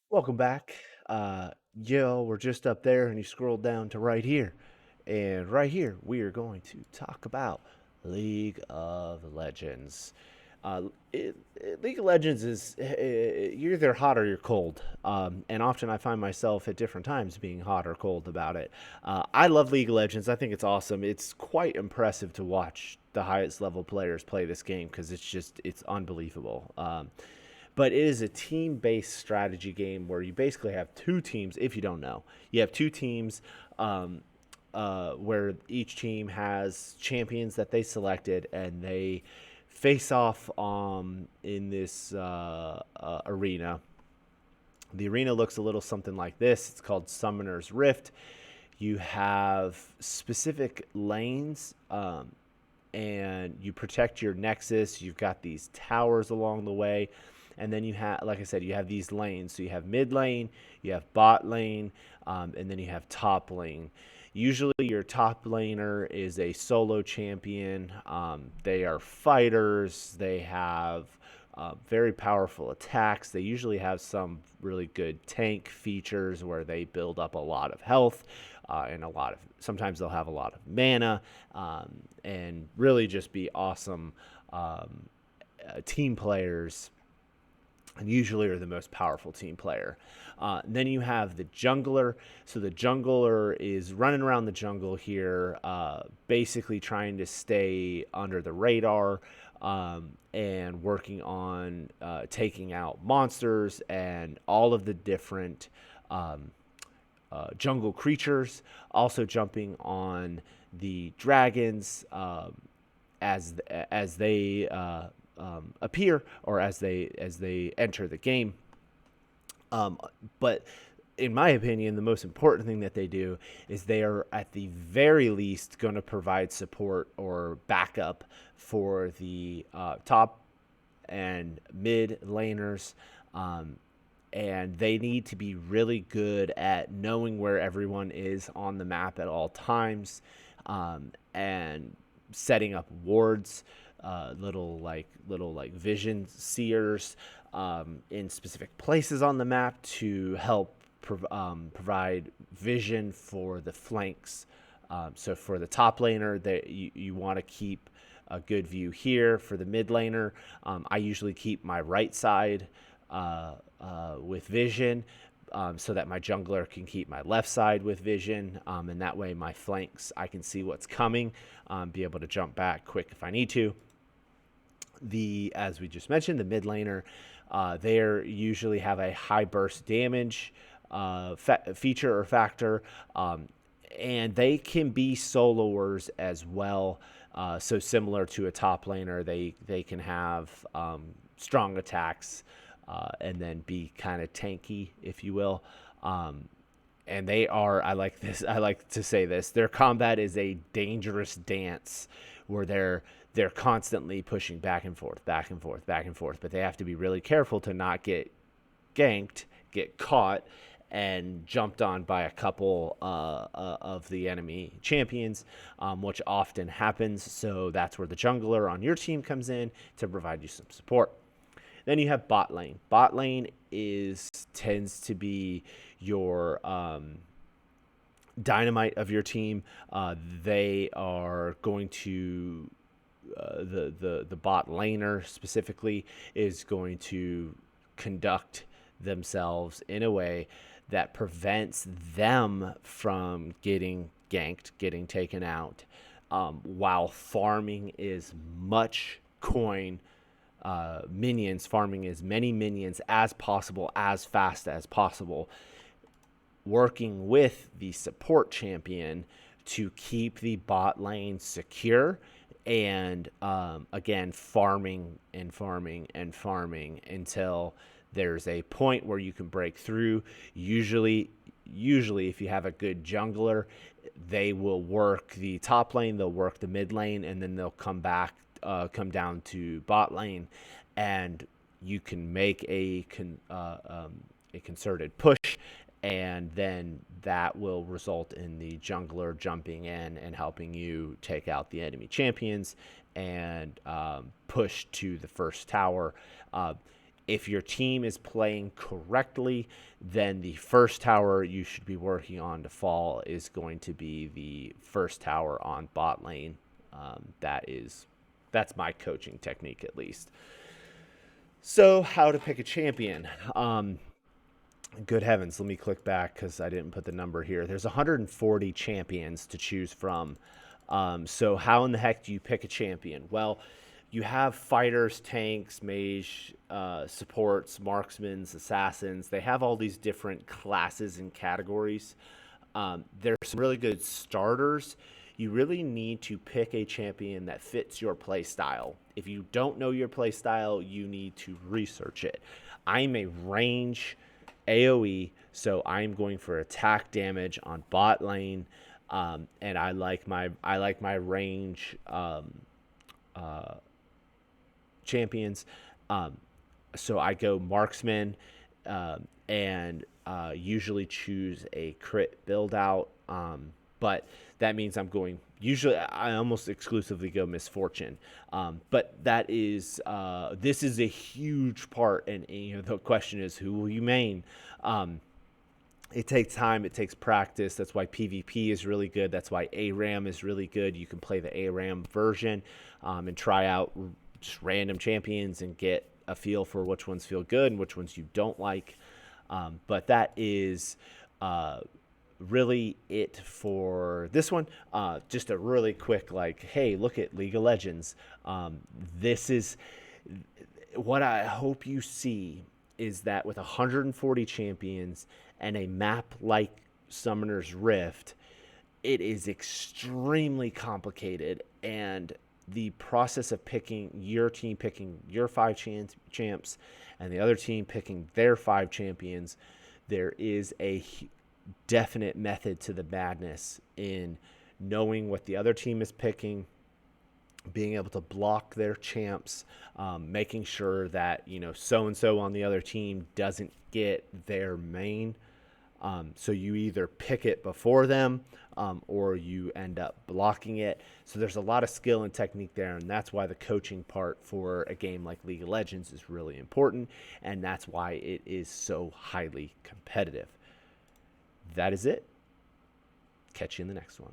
Welcome back. We're just up there, and you scroll down to right here. And right here, we are going to talk about League of Legends. League of Legends is you're either hot or you're cold, and often I find myself at different times being hot or cold about it. I love League of Legends. I think it's awesome. It's quite impressive to watch the highest level players play this game because it's unbelievable. But it is a team based strategy game where you basically have two teams. If you don't know, you have two teams um, where each team has champions that they selected, and they face off in this arena. The arena looks a little something like this. It's called Summoner's Rift. You have specific lanes, and you protect your nexus. You've got these towers along the way, and then you have, like I said, you have these lanes. So you have mid lane, you have bot lane, and then you have top lane. Usually, your top laner is a solo champion. They are fighters. They have very powerful attacks. They usually have some really good tank features where they build up a lot of health and a lot of. Sometimes they'll have a lot of mana and really just be awesome team players, and usually are the most powerful team player. Then you have the jungler. So the jungler is running around the jungle here, basically trying to stay under the radar and working on taking out monsters and all of the different jungle creatures. Also jumping on the dragons as they appear or as they enter the game. But in my opinion, the most important thing that they do is they are at the very least going to provide support or backup for the top and mid laners. And they need to be really good at knowing where everyone is on the map at all times, and setting up wards, little vision seers in specific places on the map to help provide vision for the flanks. So for the top laner, you want to keep a good view here. For the mid laner, I usually keep my right side with vision, so that my jungler can keep my left side with vision, and that way my flanks, I can see what's coming, be able to jump back quick if I need to. As we just mentioned, the mid laner, they usually have a high burst damage feature or factor, and they can be soloers as well. So similar to a top laner, they can have strong attacks, and then be kind of tanky, if you will. And they are, I like this, I like to say this, their combat is a dangerous dance where they're constantly pushing back and forth, back and forth, back and forth. But they have to be really careful to not get ganked, get caught, and jumped on by a couple of the enemy champions, which often happens. So that's where the jungler on your team comes in to provide you some support. Then you have bot lane. Bot lane tends to be your dynamite of your team. They are going to the bot laner specifically is going to conduct themselves in a way that prevents them from getting ganked, getting taken out, while farming as much coin, minions, farming as many minions as possible, as fast as possible, working with the support champion to keep the bot lane secure, and again, farming and farming and farming until there's a point where you can break through. Usually if you have a good jungler, they will work the top lane, they'll work the mid lane, and then they'll come down to bot lane, and you can make a concerted push, and then that will result in the jungler jumping in and helping you take out the enemy champions and push to the first tower. If your team is playing correctly, then the first tower you should be working on to fall is going to be the first tower on bot lane. That's my coaching technique, at least. So, how to pick a champion? Good heavens, let me click back because I didn't put the number here. There's 140 champions to choose from. So how in the heck do you pick a champion? Well, you have fighters, tanks, mage, supports, marksmen, assassins. They have all these different classes and categories. There's some really good starters. You really need to pick a champion that fits your play style. If you don't know your play style, you need to research it. I'm a range AoE, so I'm going for attack damage on bot lane, and I like my range champions. So I go marksman, and usually choose a crit build out. But that means I'm going. Usually, I almost exclusively go misfortune. But that is this is a huge part, and the question is, who will you main? It takes time. It takes practice. That's why PvP is really good. That's why ARAM is really good. You can play the ARAM version and try out just random champions and get a feel for which ones feel good and which ones you don't like. But that is really it for this one. Just a really quick, hey, look at League of Legends. This is what I hope you see is that with 140 champions and a map like Summoner's Rift, it is extremely complicated, and the process of picking your team, picking your 5 champs, and the other team picking their 5 champions, there is a definite method to the madness in knowing what the other team is picking, being able to block their champs, making sure that so-and-so on the other team doesn't get their main. So you either pick it before them or you end up blocking it. So there's a lot of skill and technique there, and that's why the coaching part for a game like League of Legends is really important, and that's why it is so highly competitive. That is it. Catch you in the next one.